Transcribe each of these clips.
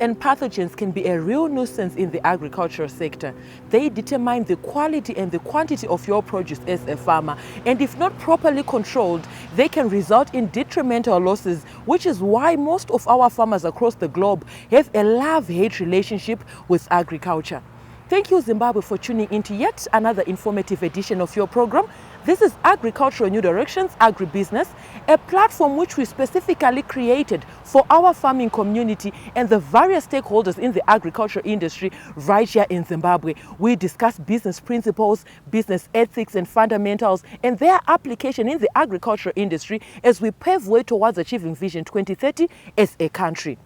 and pathogens can be a real nuisance in the agricultural sector. They determine the quality and the quantity of your produce as a farmer, and if not properly controlled, they can result in detrimental losses, which is why most of our farmers across the globe have a love-hate relationship with agriculture. Thank you, Zimbabwe, for tuning into yet another informative edition of your program. This is Agricultural New Directions, Agribusiness, a platform which we specifically created for our farming community and the various stakeholders in the agricultural industry right here in Zimbabwe. We discuss business principles, business ethics and fundamentals, and their application in the agricultural industry as we pave way towards achieving Vision 2030 as a country.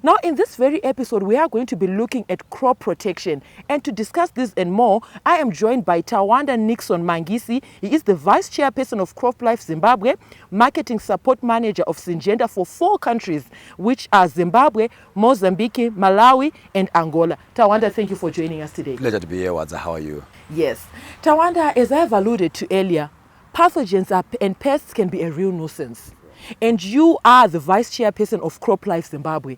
Now, in this very episode, we are going to be looking at crop protection. And to discuss this and more, I am joined by Tawanda Nixon Mangisi. He is the Vice Chairperson of CropLife Zimbabwe, Marketing Support Manager of Syngenta for 4 countries, which are Zimbabwe, Mozambique, Malawi, and Angola. Tawanda, thank you for joining us today. Pleasure to be here, Wadza. How are you? Yes. Tawanda, as I have alluded to earlier, pathogens and pests can be a real nuisance. And you are the Vice Chairperson of CropLife Zimbabwe.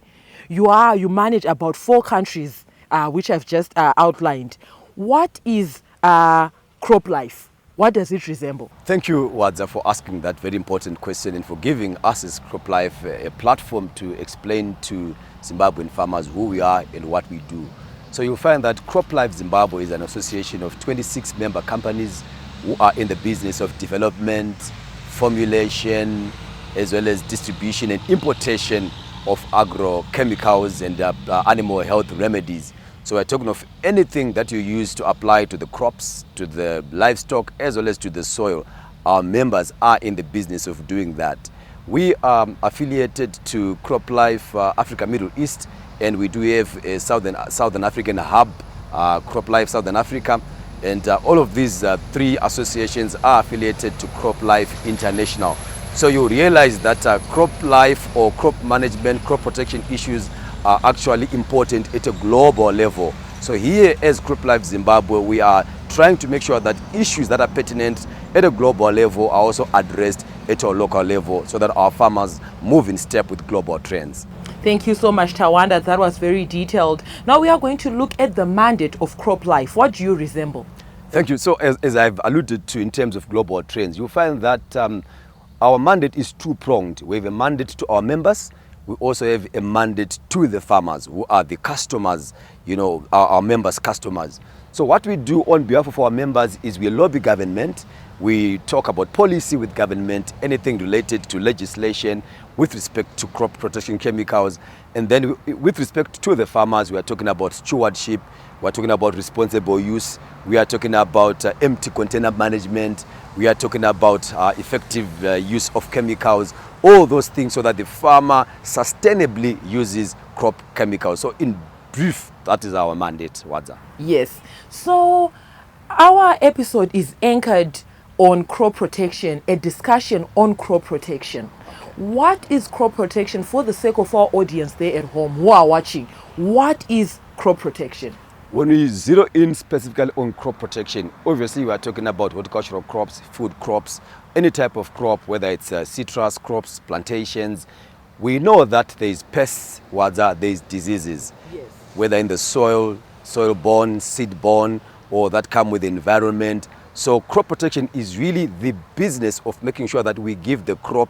You manage about 4 countries, which I've just outlined. What is CropLife? What does it resemble? Thank you, Wadza, for asking that very important question and for giving us as CropLife a platform to explain to Zimbabwean farmers who we are and what we do. So you'll find that CropLife Zimbabwe is an association of 26 member companies who are in the business of development, formulation, as well as distribution and importation of agrochemicals and animal health remedies. So we're talking of anything that you use to apply to the crops, to the livestock, as well as to the soil. Our members are in the business of doing that. We are affiliated to CropLife Africa Middle East, and we do have a Southern African hub, CropLife Southern Africa, and all of these 3 associations are affiliated to CropLife International. So you realize that crop life or crop management, crop protection issues are actually important at a global level. So here as CropLife Zimbabwe, we are trying to make sure that issues that are pertinent at a global level are also addressed at a local level so that our farmers move in step with global trends. Thank you so much, Tawanda. That was very detailed. Now we are going to look at the mandate of CropLife. What do you resemble? Thank you. So as I've alluded to in terms of global trends, you'll find that our mandate is 2-pronged. We have a mandate to our members. We also have a mandate to the farmers who are the customers, our members' customers. So what we do on behalf of our members is we lobby government. We talk about policy with government, anything related to legislation with respect to crop protection chemicals. And then with respect to the farmers, we are talking about stewardship. We are talking about responsible use. We are talking about empty container management. We are talking about effective use of chemicals, all those things so that the farmer sustainably uses crop chemicals. So in brief, that is our mandate, Wadza. Yes. So our episode is anchored on crop protection, a discussion on crop protection. What is crop protection for the sake of our audience there at home who are watching? What is crop protection? When we zero in specifically on crop protection, obviously we are talking about horticultural crops, food crops, any type of crop, whether it's citrus crops, plantations. We know that there is pests, there is diseases, yes, whether in the soil-borne, seed-borne, or that come with the environment. So crop protection is really the business of making sure that we give the crop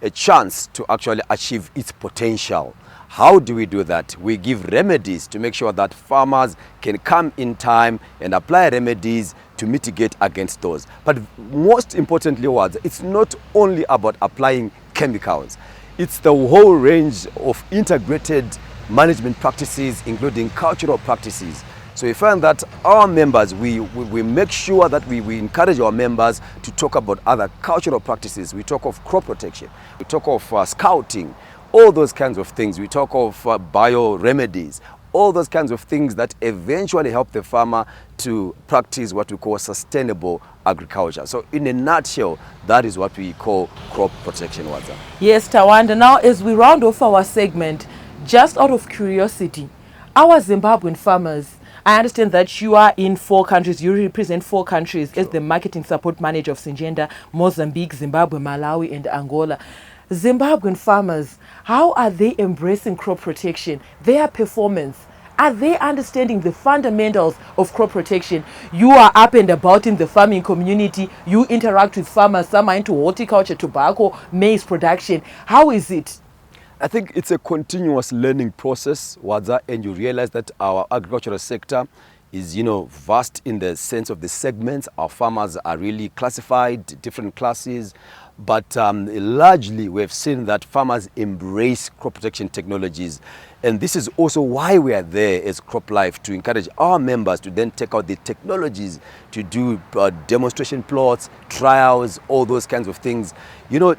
a chance to actually achieve its potential. How do we do that? We give remedies to make sure that farmers can come in time and apply remedies to mitigate against those. But most importantly, it's not only about applying chemicals. It's the whole range of integrated management practices, including cultural practices. So we find that our members, we make sure that we encourage our members to talk about other cultural practices. We talk of crop protection. We talk of scouting. All those kinds of things. We talk of bio remedies, all those kinds of things that eventually help the farmer to practice what we call sustainable agriculture. So in a nutshell, that is what we call crop protection, Wadza. Yes, Tawanda. Now as we round off our segment, just out of curiosity, our Zimbabwean farmers, I understand that you are in 4 countries, you represent 4 countries as the marketing support manager of Syngenta, Mozambique, Zimbabwe, Malawi and Angola. Zimbabwean farmers, how are they embracing crop protection, their performance? Are they understanding the fundamentals of crop protection? You are up and about in the farming community. You interact with farmers. Some are into horticulture, tobacco, maize production. How is it? I think it's a continuous learning process, Wadza, and you realize that our agricultural sector is, vast in the sense of the segments. Our farmers are really classified, different classes, but largely we've seen that farmers embrace crop protection technologies. And this is also why we are there as CropLife, to encourage our members to then take out the technologies to do demonstration plots, trials, all those kinds of things.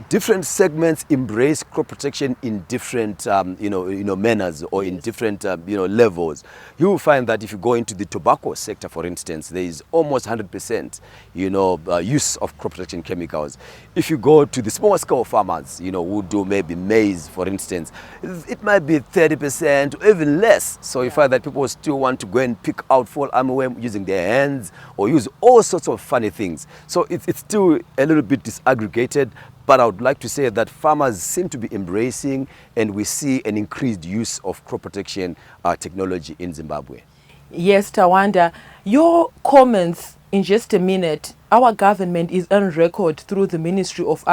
Different segments embrace crop protection in different manners, or in different levels. You will find that if you go into the tobacco sector, for instance, there is almost 100% use of crop protection chemicals. If you go to the small scale farmers, who do maybe maize, for instance, it might be 30% or even less. So you find that people still want to go and pick out fall armyworm using their hands, or use all sorts of funny things. So it's still a little bit disaggregated, but I would like to say that farmers seem to be embracing, and we see an increased use of crop protection technology in Zimbabwe. Yes, Tawanda, your comments in just a minute. Our government is on record through the Ministry of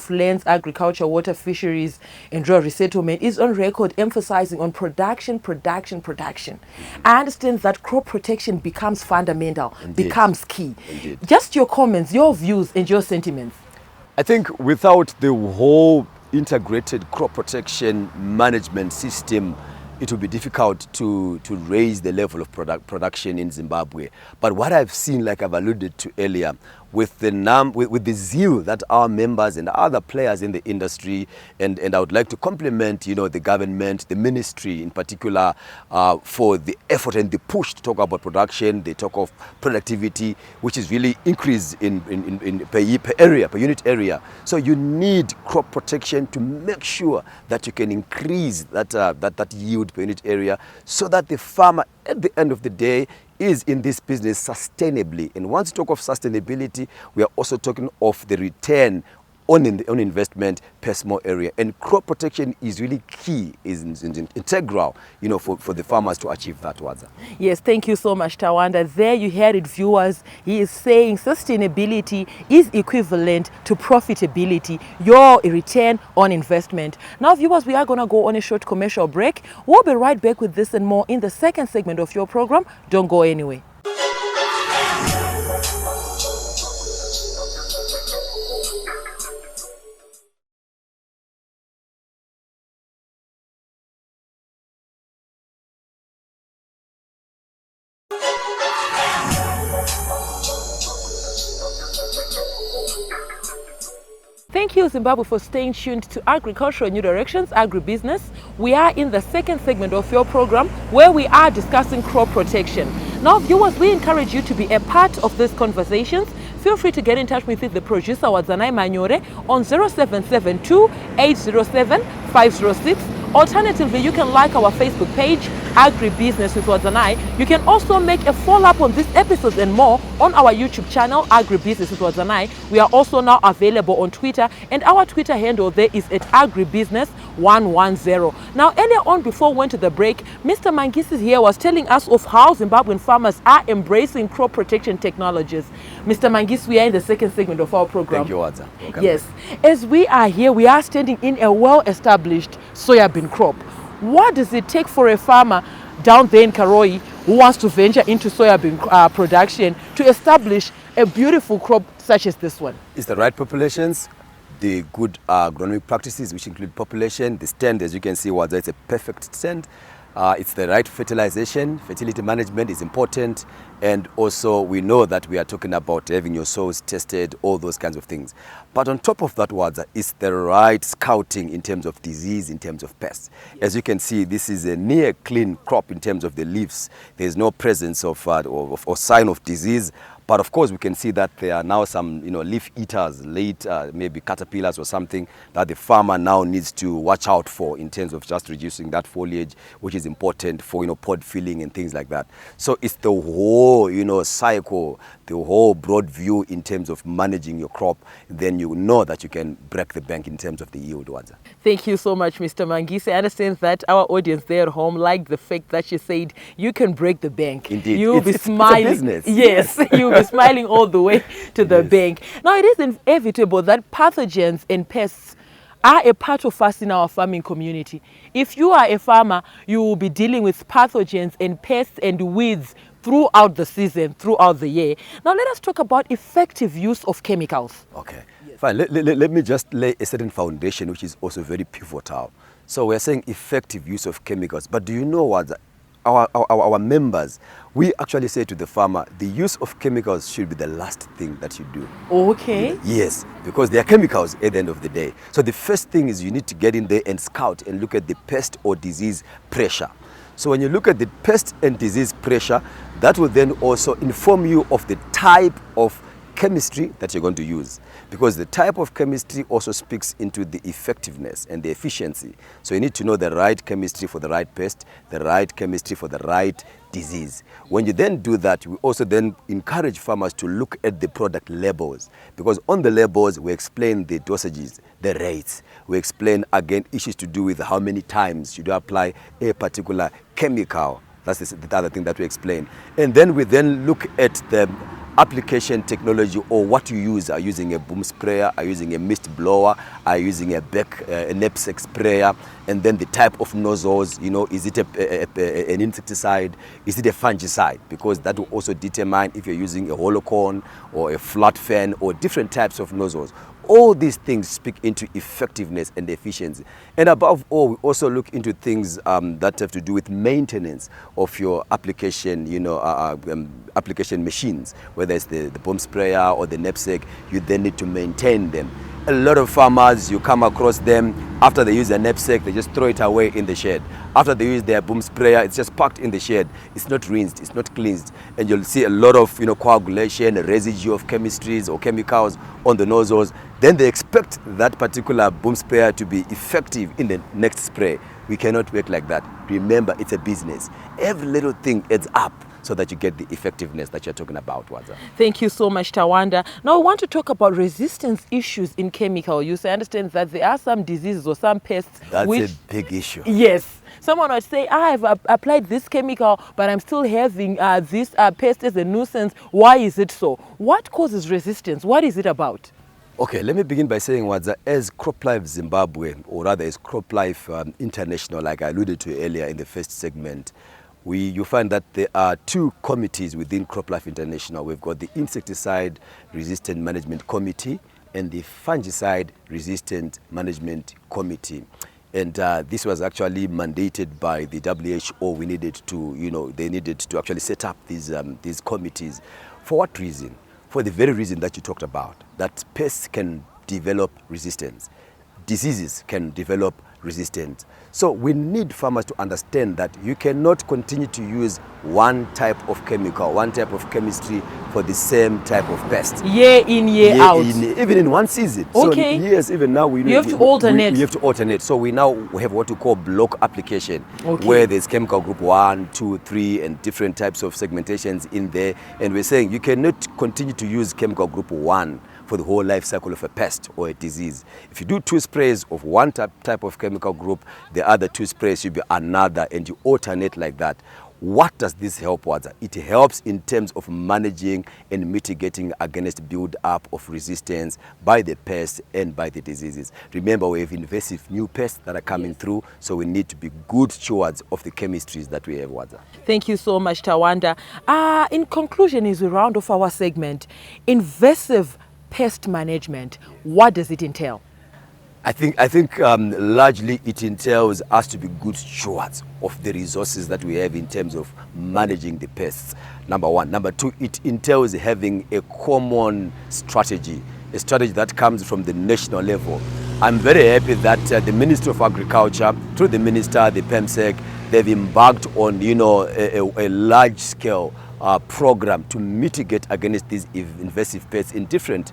Lands, Agriculture, Water, Fisheries and Rural Resettlement, is on record emphasizing on production. I understand that crop protection becomes fundamental, Indeed. Becomes key. Indeed. Just your comments, your views and your sentiments. I think without the whole integrated crop protection management system, it will be difficult to raise the level of production in Zimbabwe. But what I've seen, like I've alluded to earlier, with the zeal that our members and other players in the industry, and I would like to compliment the government, the ministry in particular, for the effort and the push to talk about production. They talk of productivity, which is really increased in per unit area. So you need crop protection to make sure that you can increase that yield per unit area, so that the farmer at the end of the day is in this business sustainably. And once you talk of sustainability, we are also talking of the return on investment per small area. And crop protection is really key, is integral, for the farmers to achieve that, Wadza. Yes, thank you so much, Tawanda. There you heard it, viewers. He is saying sustainability is equivalent to profitability, your return on investment. Now, viewers, we are going to go on a short commercial break. We'll be right back with this and more in the second segment of your program. Don't go anywhere. Thank you, Zimbabwe, for staying tuned to Agricultural New Directions, Agribusiness. We are in the second segment of your program, where we are discussing crop protection. Now, viewers, we encourage you to be a part of these conversations. Feel free to get in touch with the producer, Wadzanai Manyore, on 0772 807 506. Alternatively, you can like our Facebook page, Agribusiness with Wadzanai. You can also make a follow-up on this episode and more on our YouTube channel, Agribusiness with Wadzanai. We are also now available on Twitter, and our Twitter handle there is at Agribusiness110. Now, earlier on, before we went to the break, Mr. Mangisi here was telling us of how Zimbabwean farmers are embracing crop protection technologies. Mr. Mangisi, we are in the second segment of our program. Thank you, Wadza. Yes. As we are here, we are standing in a well-established soybean crop. What does it take for a farmer down there in Karoi who wants to venture into soybean production to establish a beautiful crop such as this one? It's the right populations, the good agronomic practices, which include population. The stand, as you can see, Wadza, it's a perfect stand. It's the right fertilization. Fertility management is important. And also we know that we are talking about having your soils tested, all those kinds of things. But on top of that, Wadza, is the right scouting in terms of disease, in terms of pests. Yes. As you can see, this is a near clean crop in terms of the leaves. There's no presence of or sign of disease. But of course, we can see that there are now some, leaf eaters, maybe caterpillars or something that the farmer now needs to watch out for in terms of just reducing that foliage, which is important for, pod filling and things like that. So it's the whole, cycle, the whole broad view in terms of managing your crop. Then you know that you can break the bank in terms of the yield. Wadza. Thank you so much, Mr. Mangisi. I understand that our audience there at home liked the fact that you said you can break the bank. Indeed. You'll be smiling. It's a business. Yes, you'll be smiling all the way to the bank. Now, it is inevitable that pathogens and pests are a part of us in our farming community. If you are a farmer, you will be dealing with pathogens and pests and weeds throughout the season, throughout the year. Now, let us talk about effective use of chemicals. Okay, fine. Let me just lay a certain foundation, which is also very pivotal. So we're saying effective use of chemicals. But do you know what? Our members, we actually say to the farmer, the use of chemicals should be the last thing that you do. Okay. Yes, because they are chemicals at the end of the day. So the first thing is you need to get in there and scout and look at the pest or disease pressure. So when you look at the pest and disease pressure, that will then also inform you of the type of chemistry that you're going to use, because the type of chemistry also speaks into the effectiveness and the efficiency. So you need to know the right chemistry for the right pest, the right chemistry for the right disease. When you then do that, we also then encourage farmers to look at the product labels, because on the labels we explain the dosages, the rates. We explain again issues to do with how many times should you apply a particular chemical. That's the other thing that we explain. And then we then look at the application technology, or what you use. Are you using a boom sprayer? Are you using a mist blower? Are you using a knapsack sprayer? And then the type of nozzles, is it an insecticide? Is it a fungicide? Because that will also determine if you're using a hollow cone or a flat fan or different types of nozzles. All these things speak into effectiveness and efficiency. And above all, we also look into things that have to do with maintenance of your application, application machines, whether it's the boom sprayer or the knapsack. You then need to maintain them. A lot of farmers, you come across them, after they use their knapsack, they just throw it away in the shed. After they use their boom sprayer, it's just packed in the shed. It's not rinsed, it's not cleansed. And you'll see a lot of coagulation, a residue of chemistries or chemicals on the nozzles. Then they expect that particular boom sprayer to be effective in the next spray. We cannot work like that. Remember, it's a business. Every little thing adds up, so that you get the effectiveness that you're talking about, Wadza. Thank you so much, Tawanda. Now, I want to talk about resistance issues in chemical use. I understand that there are some diseases or some pests. That's a big issue. Yes. Someone might say, I have applied this chemical, but I'm still having this pest as a nuisance. Why is it so? What causes resistance? What is it about? Okay, let me begin by saying, Wadza, as CropLife Zimbabwe, or rather as CropLife International, like I alluded to earlier in the first segment, you find that there are two committees within CropLife International. We've got the Insecticide Resistant Management Committee and the Fungicide Resistant Management Committee. And this was actually mandated by the WHO. We needed to, they needed to actually set up these committees. For what reason? For the very reason that you talked about, that pests can develop resistance, diseases can develop resistance. So we need farmers to understand that you cannot continue to use one type of chemical, one type of chemistry for the same type of pest. Year in, year out. Even in one season. Okay. So yes, even now we you have to alternate. You have to alternate. So we have what we call block application, where there's chemical group 1, 2, 3, and different types of segmentations in there. And we're saying you cannot continue to use chemical group 1 for the whole life cycle of a pest or a disease. If you do 2 sprays of one type of chemical group, the other 2 sprays should be another, and you alternate like that. What does this help, Wadza? It helps in terms of managing and mitigating against build-up of resistance by the pests and by the diseases. Remember, we have invasive new pests that are coming through, so we need to be good stewards of the chemistries that we have, Wadza. Thank you so much, Tawanda. In conclusion, as we round off our segment, invasive pest management, what does it entail? I think largely it entails us to be good stewards of the resources that we have in terms of managing the pests, number one. Number two, it entails having a common strategy, a strategy that comes from the national level. I'm very happy that the Ministry of Agriculture, through the Minister, the PEMSEC, they've embarked on, a large-scale program to mitigate against these invasive pests in different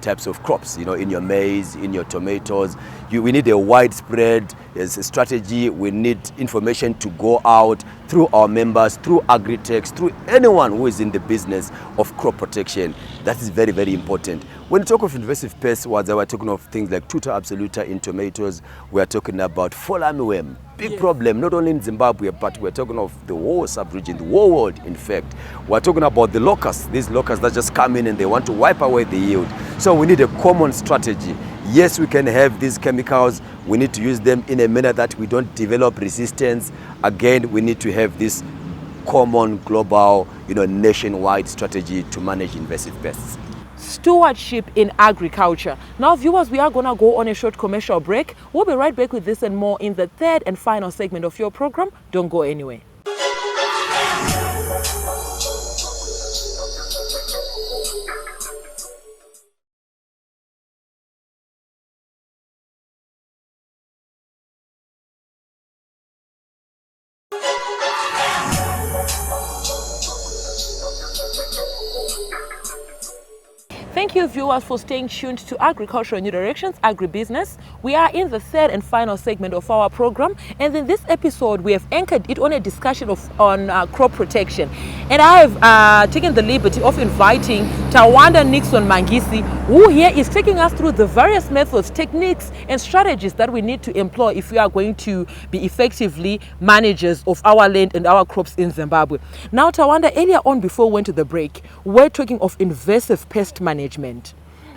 types of crops. You know, in your maize, in your tomatoes, we need a widespread strategy. We need information to go out through our members, through agri-techs, through anyone who is in the business of crop protection. That is very, very important. When we talk of invasive pests, we're talking of things like tuta absoluta in tomatoes. We are talking about fall armyworm, big problem, not only in Zimbabwe, but we're talking of the whole sub-region, the whole world, in fact. We're talking about the locusts, these locusts that just come in and they want to wipe away the yield. So we need a common strategy. Yes, we can have these chemicals. We need to use them in a manner that we don't develop resistance. Again, we need to have this common global, nationwide strategy to manage invasive pests. Stewardship in agriculture. Now, viewers, we are going to go on a short commercial break. We'll be right back with this and more in the third and final segment of your program. Don't go anywhere. Thank you, viewers, for staying tuned to Agricultural New Directions, Agribusiness. We are in the third and final segment of our program, and in this episode, we have anchored it on a discussion on crop protection. And I have taken the liberty of inviting Tawanda Nixon Mangisi, who here is taking us through the various methods, techniques, and strategies that we need to employ if we are going to be effectively managers of our land and our crops in Zimbabwe. Now, Tawanda, earlier on before we went to the break, we're talking of invasive pest management.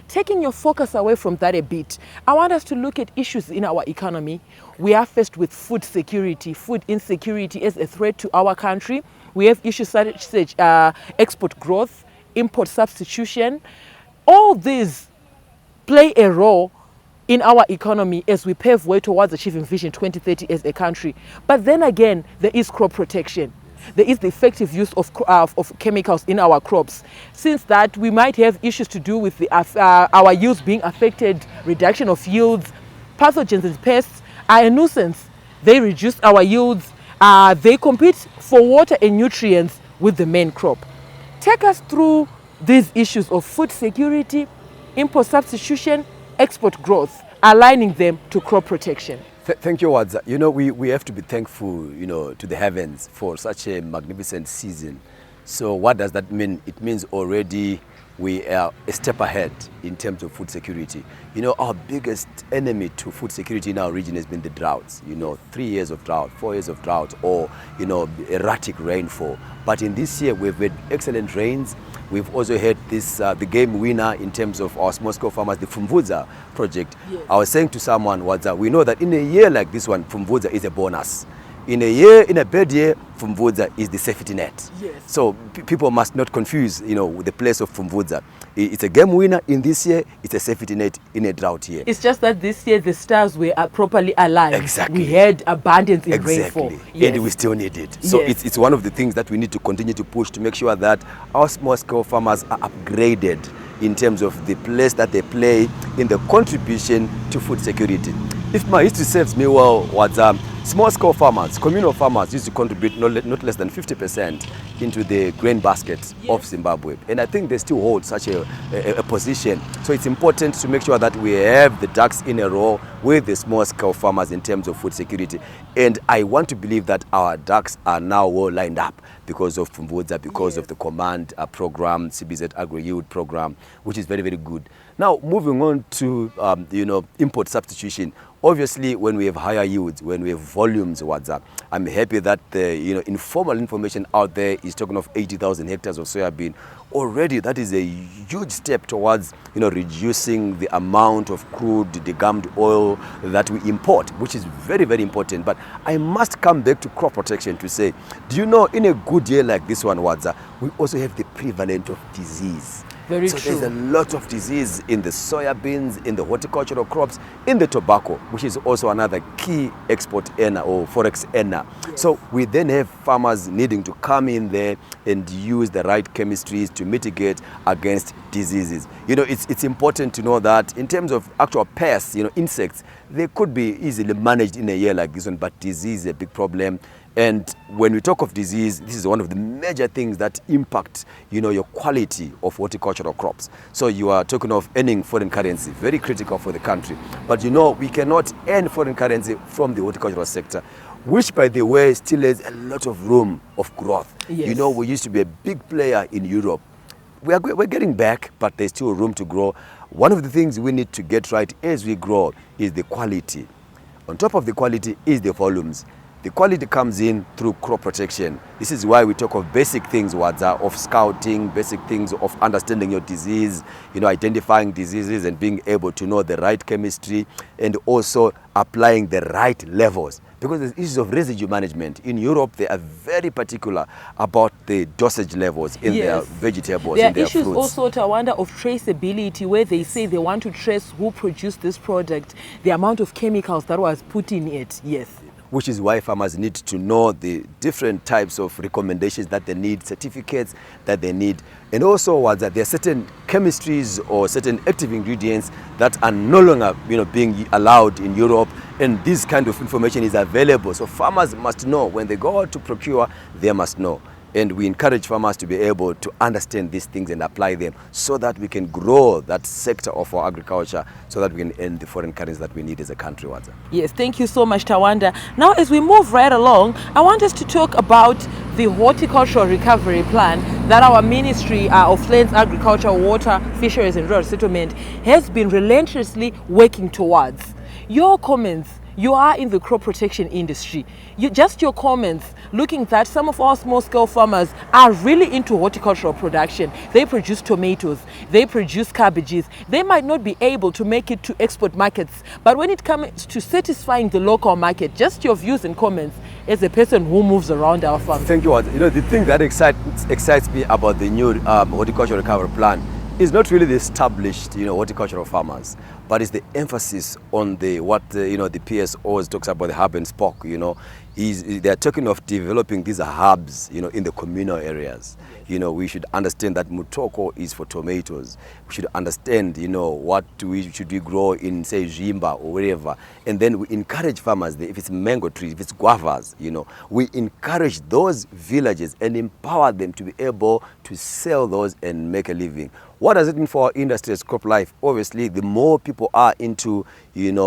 Taking your focus away from that a bit, I want us to look at issues in our economy. We are faced with food security, food insecurity as a threat to our country. We have issues such as export growth, import substitution. All these play a role in our economy as we pave way towards achieving Vision 2030 as a country. But then again, there is crop protection. There is the effective use of chemicals in our crops. Since that, we might have issues to do with our yields being affected, reduction of yields. Pathogens and pests are a nuisance. They reduce our yields. They compete for water and nutrients with the main crop. Take us through these issues of food security, import substitution, export growth, aligning them to crop protection. Thank you, Wadza. We have to be thankful, to the heavens for such a magnificent season. So what does that mean? It means already we are a step ahead in terms of food security. Our biggest enemy to food security in our region has been the droughts. 3 years of drought, 4 years of drought, or, erratic rainfall. But in this year, we've had excellent rains. We've also had this, the game winner in terms of our small-scale farmers, the Fumvudza project. Yes. I was saying to someone, we know that in a year like this one, Fumvudza is a bonus. In a bad year, Fumvudza is the safety net. Yes. So people must not confuse, with the place of Fumvudza. It's a game winner in this year, it's a safety net in a drought year. It's just that this year the stars were properly aligned. Exactly. We had abundance in rainfall. Yes. And we still need it. So yes. It's one of the things that we need to continue to push to make sure that our small-scale farmers are upgraded in terms of the place that they play in the contribution to food security. If my history serves me well, small-scale farmers, communal farmers used to contribute not less than 50% into the grain basket of Zimbabwe. And I think they still hold such a position. So it's important to make sure that we have the ducks in a row with the small-scale farmers in terms of food security. And I want to believe that our ducks are now well lined up because of Fumvudza, because of the command program, CBZ Agri-Yield program, which is very, very good. Now, moving on to, import substitution. Obviously, when we have higher yields, when we have volumes, I'm happy that the informal information out there is talking of 80,000 hectares of soybean. Already, that is a huge step towards reducing the amount of crude degummed oil that we import, which is very, very important. But I must come back to crop protection to say, do you know, in a good year like this one, we also have the prevalence of disease. Very true. There's a lot of disease in the soybeans, in the horticultural crops, in the tobacco, which is also another key export earner or forex earner. Yes. So we then have farmers needing to come in there and use the right chemistries to mitigate against diseases. It's important to know that in terms of actual pests, insects, they could be easily managed in a year like this one, but disease is a big problem. And when we talk of disease, this is one of the major things that impact, your quality of horticultural crops. So you are talking of earning foreign currency, very critical for the country. But we cannot earn foreign currency from the horticultural sector, which, by the way, still has a lot of room of growth. Yes. We used to be a big player in Europe. We're getting back, but there's still room to grow. One of the things we need to get right as we grow is the quality. On top of the quality is the volumes. The quality comes in through crop protection. This is why we talk of basic things, Wadza, of scouting, basic things of understanding your disease, identifying diseases and being able to know the right chemistry, and also applying the right levels. Because there's issues of residue management. In Europe, they are very particular about the dosage levels in their vegetables, in their fruits. There are issues also, Tawanda, of traceability, where they say they want to trace who produced this product, the amount of chemicals that was put in it. Yes. Which is why farmers need to know the different types of recommendations that they need, certificates that they need. And also that there are certain chemistries or certain active ingredients that are no longer being allowed in Europe, and this kind of information is available. So farmers must know when they go out to procure, they must know. And we encourage farmers to be able to understand these things and apply them so that we can grow that sector of our agriculture, so that we can earn the foreign currency that we need as a country. Yes, thank you so much, Tawanda. Now, as we move right along, I want us to talk about the Horticultural Recovery Plan that our Ministry of Lands, Agriculture, Water, Fisheries and Rural Settlement has been relentlessly working towards. Your comments. You are in the crop protection industry. Your comments, looking that some of our small-scale farmers are really into horticultural production. They produce tomatoes, they produce cabbages. They might not be able to make it to export markets, but when it comes to satisfying the local market, just your views and comments as a person who moves around our farm. Thank you. The thing that excites me about the new Horticultural Recovery Plan is not really the established, horticultural farmers, but it's the emphasis on the PSOs talks about, the hub and spoke. They're talking of developing these hubs, in the communal areas. We should understand that Mutoko is for tomatoes. We should understand, what should we grow in, say, Zimba or wherever. And then we encourage farmers, if it's mango trees, if it's guavas, we encourage those villages and empower them to be able to sell those and make a living. What does it mean for our industry as CropLife? Obviously, the more people are into,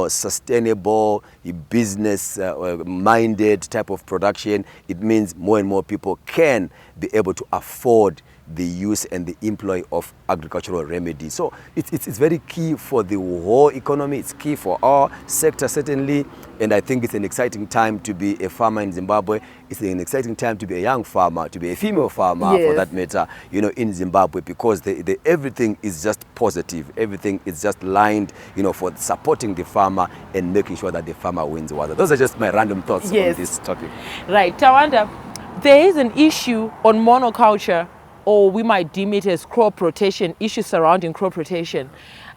sustainable, business-minded type of production, it means more and more people can be able to afford the use and the employ of agricultural remedies. So it's very key for the whole economy. It's key for our sector, certainly. And I think it's an exciting time to be a farmer in Zimbabwe. It's an exciting time to be a young farmer, to be a female farmer, for that matter, in Zimbabwe, because everything is just positive. Everything is just lined, for supporting the farmer and making sure that the farmer wins. Those are just my random thoughts on this topic. Right. Tawanda, there is an issue on monoculture, or we might deem it as crop rotation, issues surrounding crop rotation.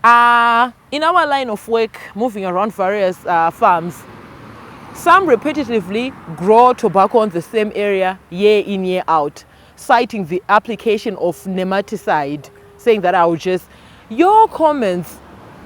In our line of work, moving around various farms, some repetitively grow tobacco on the same area year in, year out, citing the application of nematicide, saying that your comments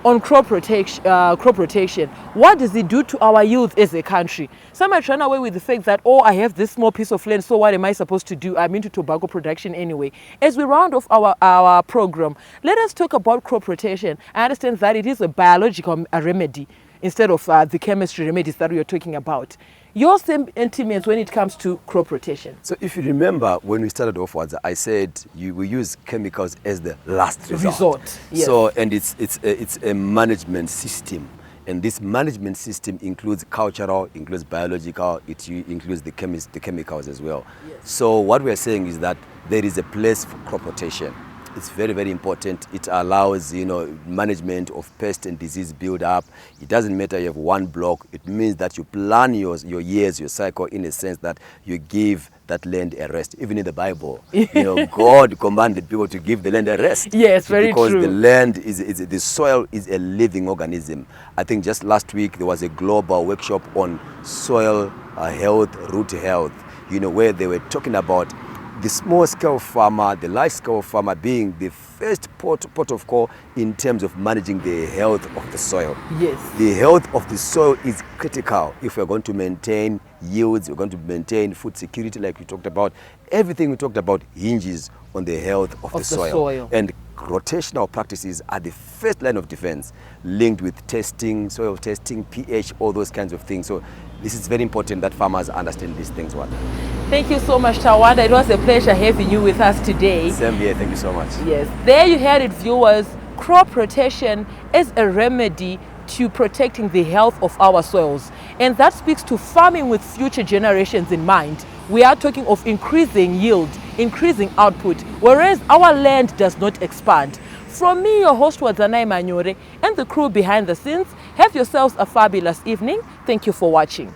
on crop rotation, what does it do to our youth as a country? Some might run away with the fact that, I have this small piece of land, so what am I supposed to do? I'm into tobacco production anyway. As we round off our program, let us talk about crop rotation. I understand that it is a biological remedy instead of the chemistry remedies that we are talking about. Your sentiments when it comes to crop rotation. So if you remember, when we started off, I said we use chemicals as the last resort. Yes. So, and it's a management system. And this management system includes cultural, includes biological, it includes the chemicals as well. Yes. So what we're saying is that there is a place for crop rotation. It's very, very important. It allows, management of pest and disease build up. It doesn't matter you have one block. It means that you plan your years, your cycle, in a sense that you give that land a rest. Even in the Bible, God commanded people to give the land a rest. Yes, very true. Because the land the soil is a living organism. I think just last week there was a global workshop on soil health, root health, where they were talking about the small-scale farmer, the large-scale farmer being the first port of call in terms of managing the health of the soil. Yes. The health of the soil is critical if we're going to maintain, yields, we're going to maintain food security like we talked about. Everything we talked about hinges on the health of the soil. And rotational practices are the first line of defense, linked with testing, soil testing, pH, all those kinds of things. So this is very important that farmers understand these things well. Thank you so much, Tawanda. It was a pleasure having you with us today. Same here. Thank you so much. Yes. There you heard it, viewers. Crop rotation is a remedy to protecting the health of our soils. And that speaks to farming with future generations in mind. We are talking of increasing yield, increasing output, whereas our land does not expand. From me, your host Wadzanai Manyore, and the crew behind the scenes, have yourselves a fabulous evening. Thank you for watching.